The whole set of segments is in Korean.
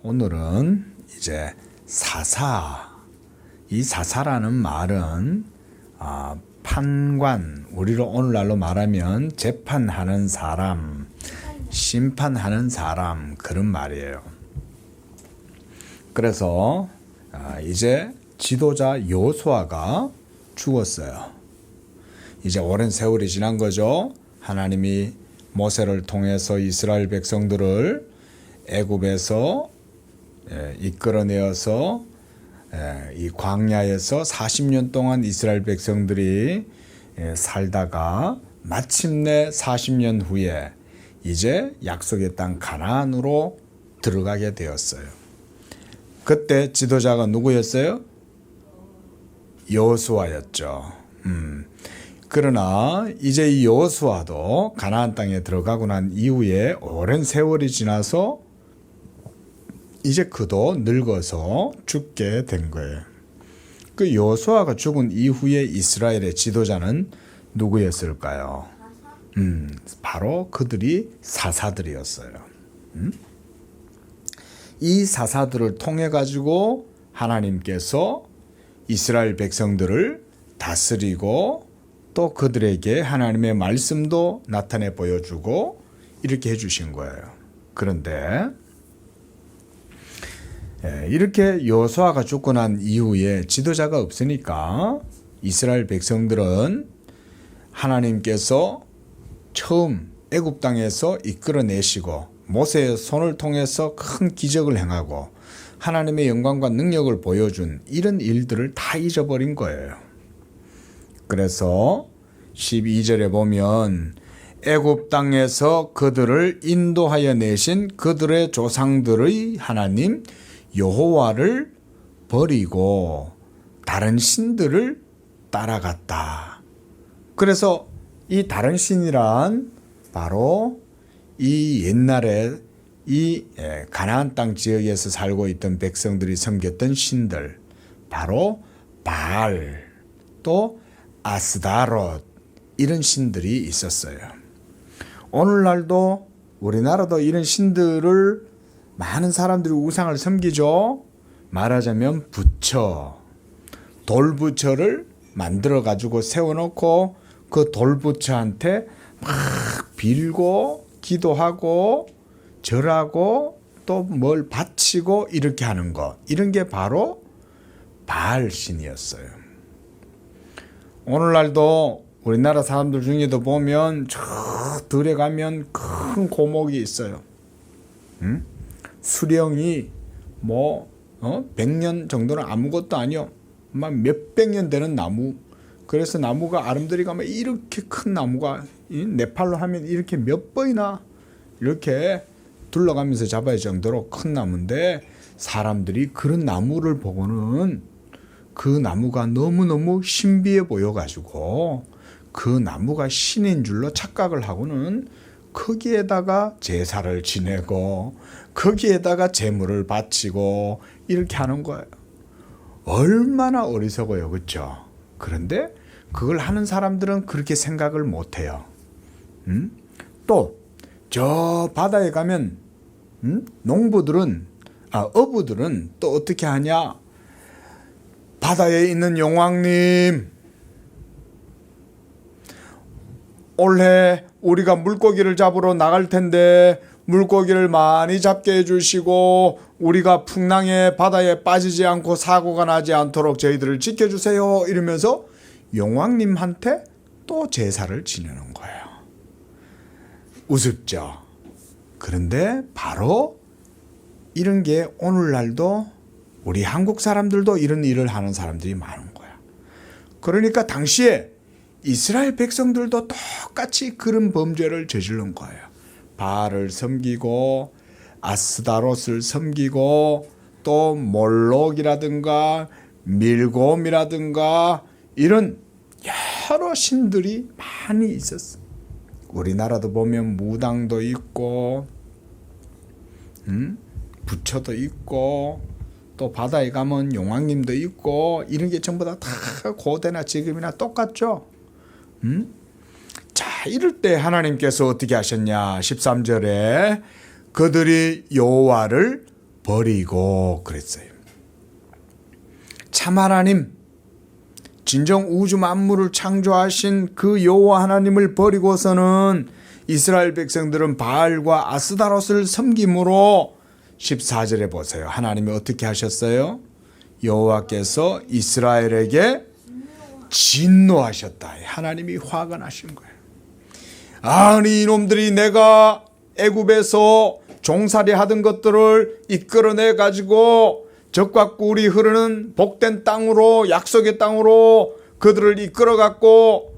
오늘은 이제 사사, 이 사사라는 말은 판관, 우리로 오늘날로 말하면 재판하는 사람, 심판하는 사람, 그런 말이에요. 그래서 이제 지도자 여호수아가 죽었어요. 이제 오랜 세월이 지난 거죠. 하나님이 모세를 통해서 이스라엘 백성들을 애굽에서 이끌어내어서 이 광야에서 40년 동안 이스라엘 백성들이 살다가 마침내 40년 후에 이제 약속의 땅 가나안으로 들어가게 되었어요. 그때 지도자가 누구였어요? 여호수아였죠. 그러나 이제 이 여호수아도 가나안 땅에 들어가고 난 이후에 오랜 세월이 지나서 이제 그도 늙어서 죽게 된 거예요. 그 여호수아가 죽은 이후에 이스라엘의 지도자는 누구였을까요? 바로 그들이 사사들이었어요. 이 사사들을 통해 가지고 하나님께서 이스라엘 백성들을 다스리고 또 그들에게 하나님의 말씀도 나타내 보여주고 이렇게 해주신 거예요. 그런데 이렇게 여호수아가 죽고 난 이후에 지도자가 없으니까 이스라엘 백성들은 하나님께서 처음 애굽 땅에서 이끌어내시고 모세의 손을 통해서 큰 기적을 행하고 하나님의 영광과 능력을 보여준 이런 일들을 다 잊어버린 거예요. 그래서 12절에 보면 애굽 땅에서 그들을 인도하여 내신 그들의 조상들의 하나님 여호와를 버리고 다른 신들을 따라갔다. 그래서 이 다른 신이란 바로 이 옛날에 이 가나안 땅 지역에서 살고 있던 백성들이 섬겼던 신들, 바로 바알, 또 아스다롯, 이런 신들이 있었어요. 오늘날도 우리나라도 이런 신들을 많은 사람들이 우상을 섬기죠. 말하자면 부처, 돌부처를 만들어 가지고 세워놓고 그 돌부처한테 막 빌고 기도하고 절하고 또 뭘 바치고 이렇게 하는 거, 이런 게 바로 바알 신이었어요. 오늘날도 우리나라 사람들 중에도 보면 저 들에 가면 큰 고목이 있어요. 수령이 100년 정도는 아무것도 아니요. 막 몇백 년 되는 나무. 그래서 나무가 아름드리 가면 이렇게 큰 나무가 네팔로 하면 이렇게 몇 번이나 이렇게 둘러가면서 잡아야 정도로 큰 나무인데 사람들이 그런 나무를 보고는 그 나무가 너무너무 신비해 보여가지고 그 나무가 신인 줄로 착각을 하고는 거기에다가 제사를 지내고 거기에다가 제물을 바치고 이렇게 하는 거예요. 얼마나 어리석어요, 그렇죠? 그런데 그걸 하는 사람들은 그렇게 생각을 못해요. 또 저 바다에 가면 농부들은 어부들은 또 어떻게 하냐? 바다에 있는 용왕님, 올해 우리가 물고기를 잡으러 나갈 텐데 물고기를 많이 잡게 해주시고 우리가 풍랑에 바다에 빠지지 않고 사고가 나지 않도록 저희들을 지켜주세요, 이러면서 용왕님한테 또 제사를 지내는 거예요. 우습죠. 그런데 바로 이런 게 오늘날도 우리 한국 사람들도 이런 일을 하는 사람들이 많은 거야. 그러니까 당시에 이스라엘 백성들도 똑같이 그런 범죄를 저지른 거예요. 바알을 섬기고 아스다롯을 섬기고 또 몰록이라든가 밀곰이라든가 이런 여러 신들이 많이 있었어. 우리나라도 보면 무당도 있고 부처도 있고 또 바다에 가면 용왕님도 있고 이런 게 전부 다 고대나 지금이나 똑같죠. 자, 이럴 때 하나님께서 어떻게 하셨냐? 13절에 그들이 여호와를 버리고 그랬어요. 참 하나님, 진정 우주 만물을 창조하신 그 여호와 하나님을 버리고서는 이스라엘 백성들은 바알과 아스다롯을 섬김으로 14절에 보세요. 하나님이 어떻게 하셨어요? 여호와께서 이스라엘에게 진노하셨다. 하나님이 화가 나신 거예요. 아니 이놈들이 내가 애굽에서 종살이 하던 것들을 이끌어내 가지고 적과 꿀이 흐르는 복된 땅으로, 약속의 땅으로 그들을 이끌어 갖고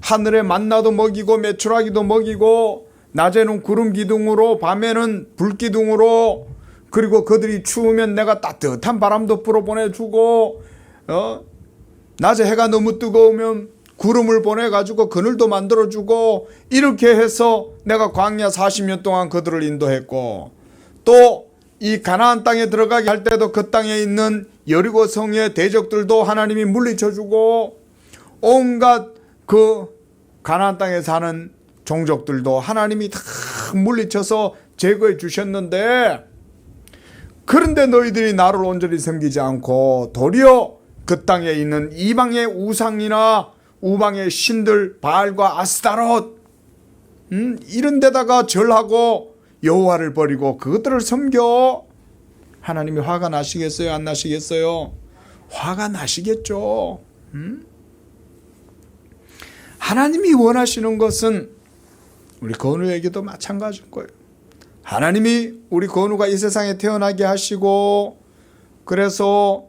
하늘에 만나도 먹이고 메추라기도 먹이고 낮에는 구름 기둥으로 밤에는 불 기둥으로, 그리고 그들이 추우면 내가 따뜻한 바람도 불어 보내주고 낮에 해가 너무 뜨거우면 구름을 보내가지고 그늘도 만들어주고, 이렇게 해서 내가 광야 40년 동안 그들을 인도했고, 또 이 가나안 땅에 들어가게 할 때도 그 땅에 있는 여리고 성의 대적들도 하나님이 물리쳐주고, 온갖 그 가나안 땅에 사는 종족들도 하나님이 다 물리쳐서 제거해 주셨는데, 그런데 너희들이 나를 온전히 섬기지 않고 도리어 그 땅에 있는 이방의 우상이나 우방의 신들 바알과 아스다롯 이런 데다가 절하고 여호와를 버리고 그것들을 섬겨. 하나님이 화가 나시겠어요? 안 나시겠어요? 화가 나시겠죠. 하나님이 원하시는 것은 우리 건우에게도 마찬가지일 거예요. 하나님이 우리 건우가 이 세상에 태어나게 하시고, 그래서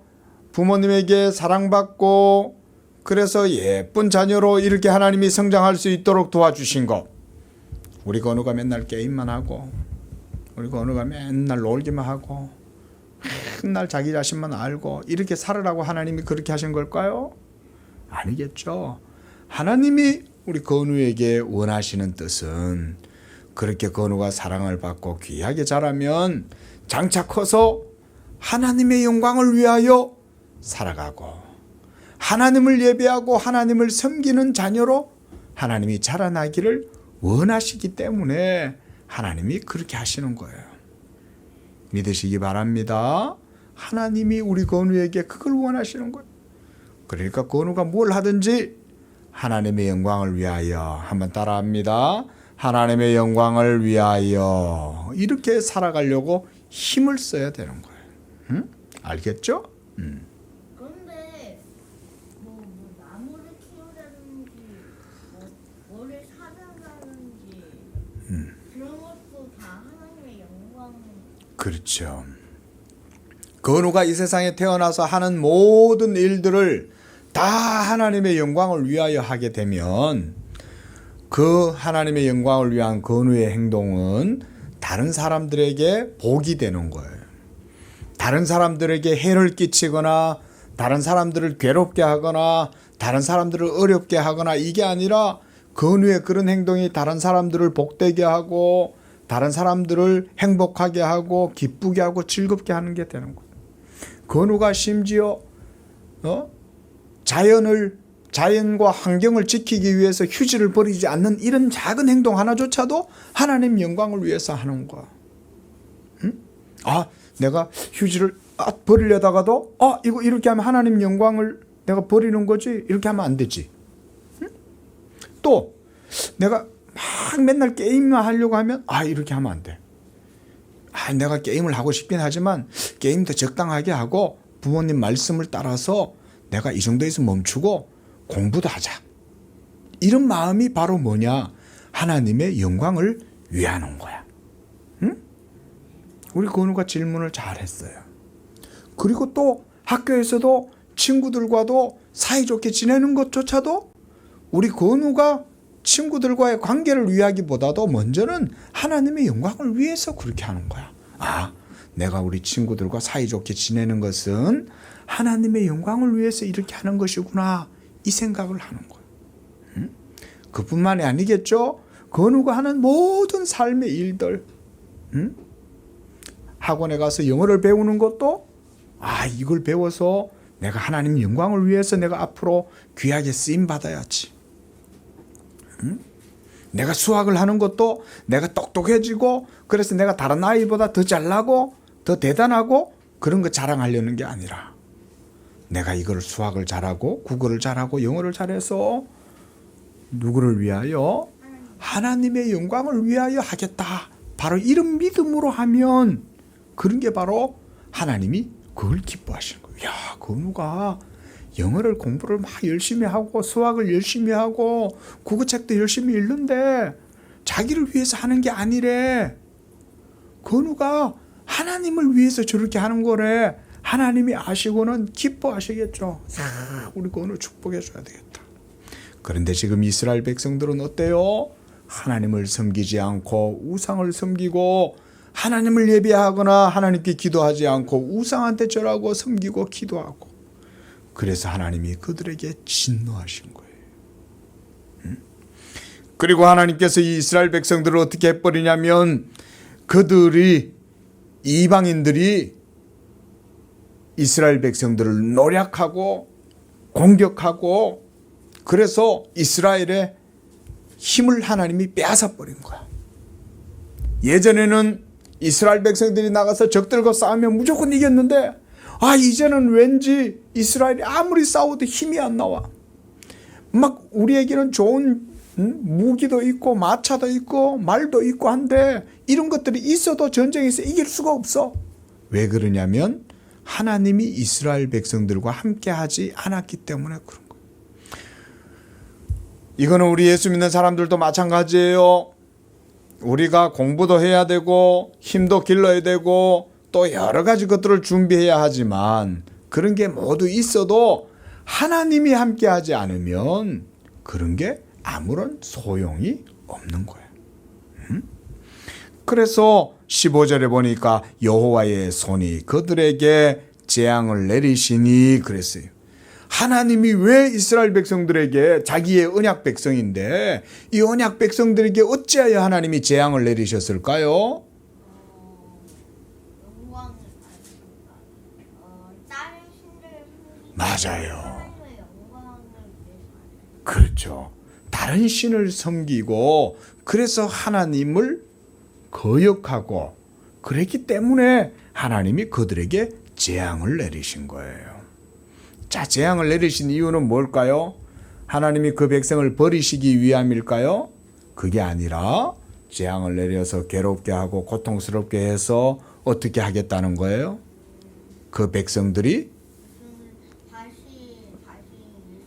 부모님에게 사랑받고, 그래서 예쁜 자녀로 이렇게 하나님이 성장할 수 있도록 도와주신 것. 우리 건우가 맨날 게임만 하고, 우리 건우가 맨날 놀기만 하고, 맨날 자기 자신만 알고 이렇게 살으라고 하나님이 그렇게 하신 걸까요? 아니겠죠. 하나님이 우리 건우에게 원하시는 뜻은 그렇게 건우가 사랑을 받고 귀하게 자라면 장차 커서 하나님의 영광을 위하여 살아가고, 하나님을 예배하고 하나님을 섬기는 자녀로 하나님이 자라나기를 원하시기 때문에 하나님이 그렇게 하시는 거예요. 믿으시기 바랍니다. 하나님이 우리 건우에게 그걸 원하시는 거예요. 그러니까 건우가 뭘 하든지 하나님의 영광을 위하여, 한번 따라합니다. 하나님의 영광을 위하여 이렇게 살아가려고 힘을 써야 되는 거예요. 응? 알겠죠? 그런데 뭐 나무를 키우라든지 뭐를 사랑하는지 그런 것도 다 하나님의 영광. 그렇죠. 건우가 이 세상에 태어나서 하는 모든 일들을 다 하나님의 영광을 위하여 하게 되면 그 하나님의 영광을 위한 건우의 행동은 다른 사람들에게 복이 되는 거예요. 다른 사람들에게 해를 끼치거나 다른 사람들을 괴롭게 하거나 다른 사람들을 어렵게 하거나 이게 아니라 건우의 그런 행동이 다른 사람들을 복되게 하고 다른 사람들을 행복하게 하고 기쁘게 하고 즐겁게 하는 게 되는 거예요. 건우가 심지어 자연과 환경을 지키기 위해서 휴지를 버리지 않는 이런 작은 행동 하나조차도 하나님 영광을 위해서 하는 거야. 응? 아, 내가 휴지를 버리려다가도 이거 이렇게 하면 하나님 영광을 내가 버리는 거지, 이렇게 하면 안 되지. 응? 또 내가 막 맨날 게임만 하려고 하면 이렇게 하면 안 돼. 내가 게임을 하고 싶긴 하지만 게임도 적당하게 하고 부모님 말씀을 따라서 내가 이 정도에서 멈추고 공부도 하자. 이런 마음이 바로 뭐냐? 하나님의 영광을 위하는 거야. 응? 우리 건우가 질문을 잘했어요. 그리고 또 학교에서도 친구들과도 사이좋게 지내는 것조차도 우리 건우가 친구들과의 관계를 위하기보다도 먼저는 하나님의 영광을 위해서 그렇게 하는 거야. 내가 우리 친구들과 사이좋게 지내는 것은 하나님의 영광을 위해서 이렇게 하는 것이구나, 이 생각을 하는 거예요. 응? 그뿐만이 아니겠죠. 건우가 하는 모든 삶의 일들, 응? 학원에 가서 영어를 배우는 것도 이걸 배워서 내가 하나님 영광을 위해서 내가 앞으로 귀하게 쓰임 받아야지. 응? 내가 수학을 하는 것도 내가 똑똑해지고 그래서 내가 다른 아이보다 더 잘나고 더 대단하고 그런 거 자랑하려는 게 아니라 내가 이걸 수학을 잘하고 국어를 잘하고 영어를 잘해서 누구를 위하여? 하나님의 영광을 위하여 하겠다. 바로 이런 믿음으로 하면 그런 게 바로 하나님이 그걸 기뻐하시는 거예요. 야, 그 누가 영어를 공부를 막 열심히 하고 수학을 열심히 하고 국어책도 열심히 읽는데 자기를 위해서 하는 게 아니래. 그 누가 하나님을 위해서 저렇게 하는 거래. 하나님이 아시고는 기뻐하시겠죠. 야, 우리 그거 축복해 줘야 되겠다. 그런데 지금 이스라엘 백성들은 어때요? 하나님을 섬기지 않고 우상을 섬기고 하나님을 예배하거나 하나님께 기도하지 않고 우상한테 절하고 섬기고 기도하고, 그래서 하나님이 그들에게 진노하신 거예요. 그리고 하나님께서 이 이스라엘 백성들을 어떻게 해버리냐면 그들이 이방인들이 이스라엘 백성들을 노략하고 공격하고 그래서 이스라엘의 힘을 하나님이 빼앗아 버린 거야. 예전에는 이스라엘 백성들이 나가서 적들과 싸우면 무조건 이겼는데 이제는 왠지 이스라엘이 아무리 싸워도 힘이 안 나와. 막 우리에게는 좋은 무기도 있고 마차도 있고 말도 있고 한데 이런 것들이 있어도 전쟁에서 이길 수가 없어. 왜 그러냐면 하나님이 이스라엘 백성들과 함께하지 않았기 때문에 그런 거예요. 이거는 우리 예수 믿는 사람들도 마찬가지예요. 우리가 공부도 해야 되고 힘도 길러야 되고 또 여러 가지 것들을 준비해야 하지만 그런 게 모두 있어도 하나님이 함께하지 않으면 그런 게 아무런 소용이 없는 거예요. 그래서 15절에 보니까 여호와의 손이 그들에게 재앙을 내리시니 그랬어요. 하나님이 왜 이스라엘 백성들에게, 자기의 언약 백성인데 이 언약 백성들에게 어찌하여 하나님이 재앙을 내리셨을까요? 영광을 다른 신들을 맞아요. 하나님의 영광을 위해서. 그렇죠. 다른 신을 섬기고 그래서 하나님을 거역하고 그랬기 때문에 하나님이 그들에게 재앙을 내리신 거예요. 자, 재앙을 내리신 이유는 뭘까요? 하나님이 그 백성을 버리시기 위함일까요? 그게 아니라 재앙을 내려서 괴롭게 하고 고통스럽게 해서 어떻게 하겠다는 거예요? 그 백성들이 다시 예수님.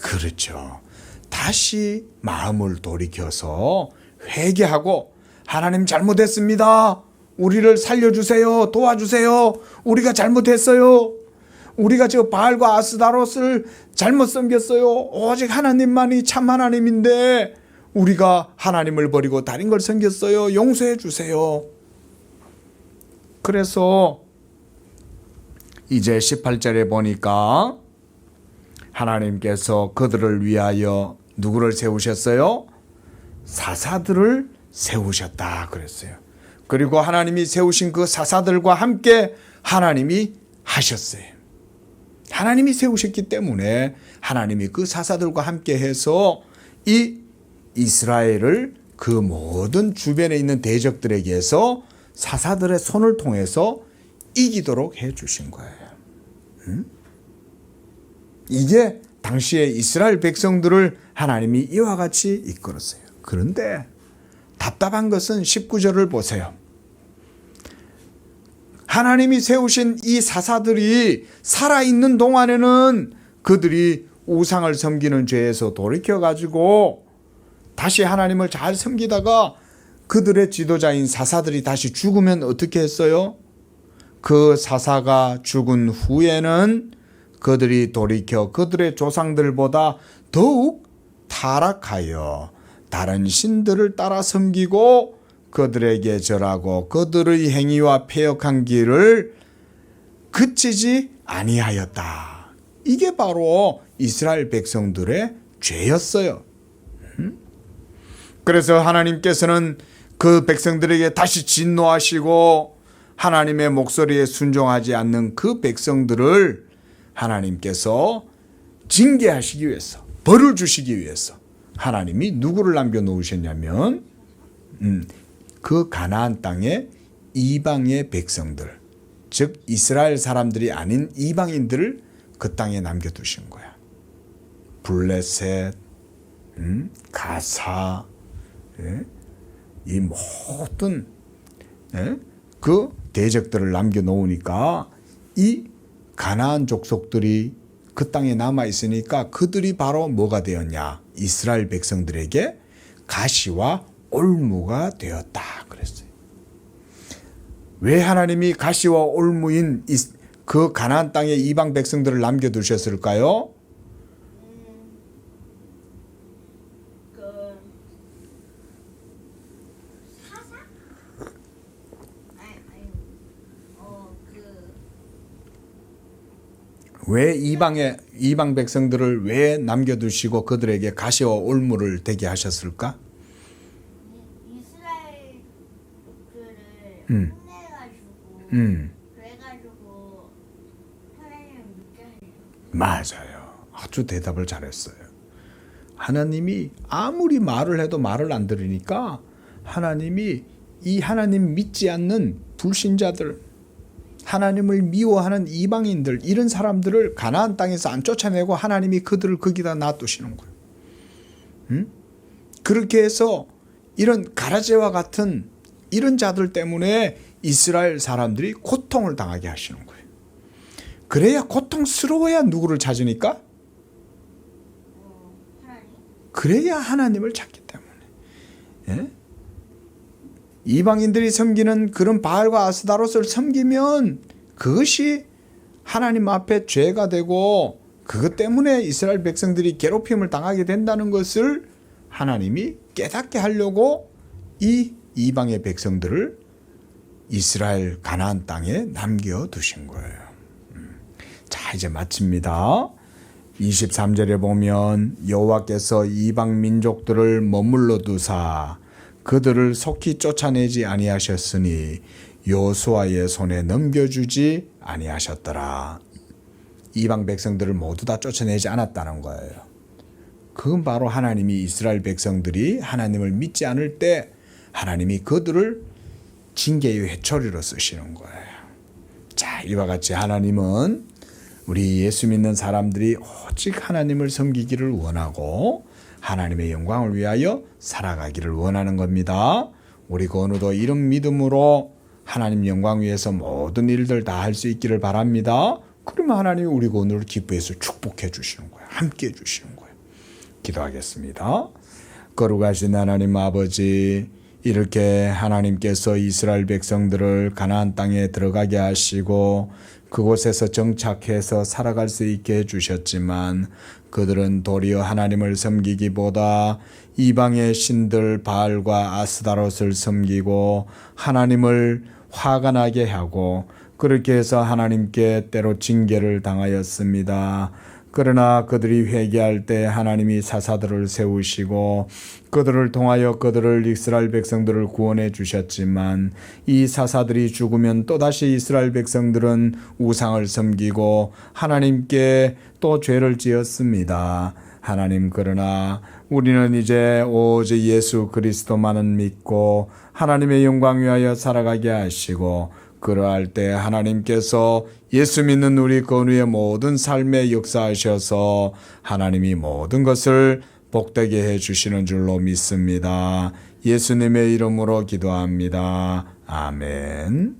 그렇죠. 다시 마음을 돌이켜서 회개하고 하나님 잘못했습니다. 우리를 살려주세요. 도와주세요. 우리가 잘못했어요. 우리가 저 바알과 아스다롯을 잘못 섬겼어요. 오직 하나님만이 참 하나님인데 우리가 하나님을 버리고 다른 걸 섬겼어요. 용서해 주세요. 그래서 이제 18절에 보니까 하나님께서 그들을 위하여 누구를 세우셨어요? 사사들을 세우셨다 그랬어요. 그리고 하나님이 세우신 그 사사들과 함께 하나님이 하셨어요. 하나님이 세우셨기 때문에 하나님이 그 사사들과 함께 해서 이 이스라엘을 그 모든 주변에 있는 대적들에게서 사사들의 손을 통해서 이기도록 해 주신 거예요. 이게 당시에 이스라엘 백성들을 하나님이 이와 같이 이끌었어요. 그런데 답답한 것은 19절을 보세요. 하나님이 세우신 이 사사들이 살아있는 동안에는 그들이 우상을 섬기는 죄에서 돌이켜가지고 다시 하나님을 잘 섬기다가 그들의 지도자인 사사들이 다시 죽으면 어떻게 했어요? 그 사사가 죽은 후에는 그들이 돌이켜 그들의 조상들보다 더욱 타락하여 다른 신들을 따라 섬기고 그들에게 절하고 그들의 행위와 패역한 길을 그치지 아니하였다. 이게 바로 이스라엘 백성들의 죄였어요. 그래서 하나님께서는 그 백성들에게 다시 진노하시고 하나님의 목소리에 순종하지 않는 그 백성들을 하나님께서 징계하시기 위해서, 벌을 주시기 위해서 하나님이 누구를 남겨놓으셨냐면 그 가나안 땅에 이방의 백성들, 즉 이스라엘 사람들이 아닌 이방인들을 그 땅에 남겨두신 거야. 블레셋, 가사, 이 모든 그 대적들을 남겨놓으니까 이 가나안 족속들이 그 땅에 남아있으니까 그들이 바로 뭐가 되었냐? 이스라엘 백성들에게 가시와 올무가 되었다 그랬어요. 왜 하나님이 가시와 올무인 그 가나안 땅에 이방 백성들을 남겨두셨을까요? 왜 이방 백성들을 왜 남겨두시고 그들에게 가시와 올무를 되게 하셨을까? 이스라엘들을 혼내가지고 그래가지고 하나님을 믿게 하려고. 맞아요. 아주 대답을 잘했어요. 하나님이 아무리 말을 해도 말을 안 들으니까 하나님이 이 하나님 믿지 않는 불신자들, 하나님을 미워하는 이방인들, 이런 사람들을 가나안 땅에서 안 쫓아내고 하나님이 그들을 거기다 놔두시는 거예요. 그렇게 해서 이런 가라제와 같은 이런 자들 때문에 이스라엘 사람들이 고통을 당하게 하시는 거예요. 그래야 고통스러워야 누구를 찾으니까? 하나님. 그래야 하나님을 찾기 때문에. 이방인들이 섬기는 그런 바알과 아스다롯을 섬기면 그것이 하나님 앞에 죄가 되고 그것 때문에 이스라엘 백성들이 괴롭힘을 당하게 된다는 것을 하나님이 깨닫게 하려고 이 이방의 백성들을 이스라엘 가나안 땅에 남겨두신 거예요. 자, 이제 마칩니다. 23절에 보면 여호와께서 이방 민족들을 머물러 두사 그들을 속히 쫓아내지 아니하셨으니 여호수아의 손에 넘겨주지 아니하셨더라. 이방 백성들을 모두 다 쫓아내지 않았다는 거예요. 그건 바로 하나님이 이스라엘 백성들이 하나님을 믿지 않을 때 하나님이 그들을 징계의 회초리로 쓰시는 거예요. 자, 이와 같이 하나님은 우리 예수 믿는 사람들이 오직 하나님을 섬기기를 원하고 하나님의 영광을 위하여 살아가기를 원하는 겁니다. 우리 건우도 이런 믿음으로 하나님 영광 위해서 모든 일들 다 할 수 있기를 바랍니다. 그러면 하나님이 우리 건우를 기뻐해서 축복해 주시는 거예요. 함께 해 주시는 거예요. 기도하겠습니다. 거룩하신 하나님 아버지, 이렇게 하나님께서 이스라엘 백성들을 가나안 땅에 들어가게 하시고 그곳에서 정착해서 살아갈 수 있게 해주셨지만 그들은 도리어 하나님을 섬기기보다 이방의 신들 바알과 아스다롯을 섬기고 하나님을 화가 나게 하고 그렇게 해서 하나님께 때로 징계를 당하였습니다. 그러나 그들이 회개할 때 하나님이 사사들을 세우시고 그들을 통하여 그들을 이스라엘 백성들을 구원해 주셨지만 이 사사들이 죽으면 또다시 이스라엘 백성들은 우상을 섬기고 하나님께 또 죄를 지었습니다. 하나님, 그러나 우리는 이제 오직 예수 그리스도만을 믿고 하나님의 영광 위하여 살아가게 하시고 그러할 때 하나님께서 예수 믿는 우리 건우의 모든 삶에 역사하셔서 하나님이 모든 것을 복되게 해주시는 줄로 믿습니다. 예수님의 이름으로 기도합니다. 아멘.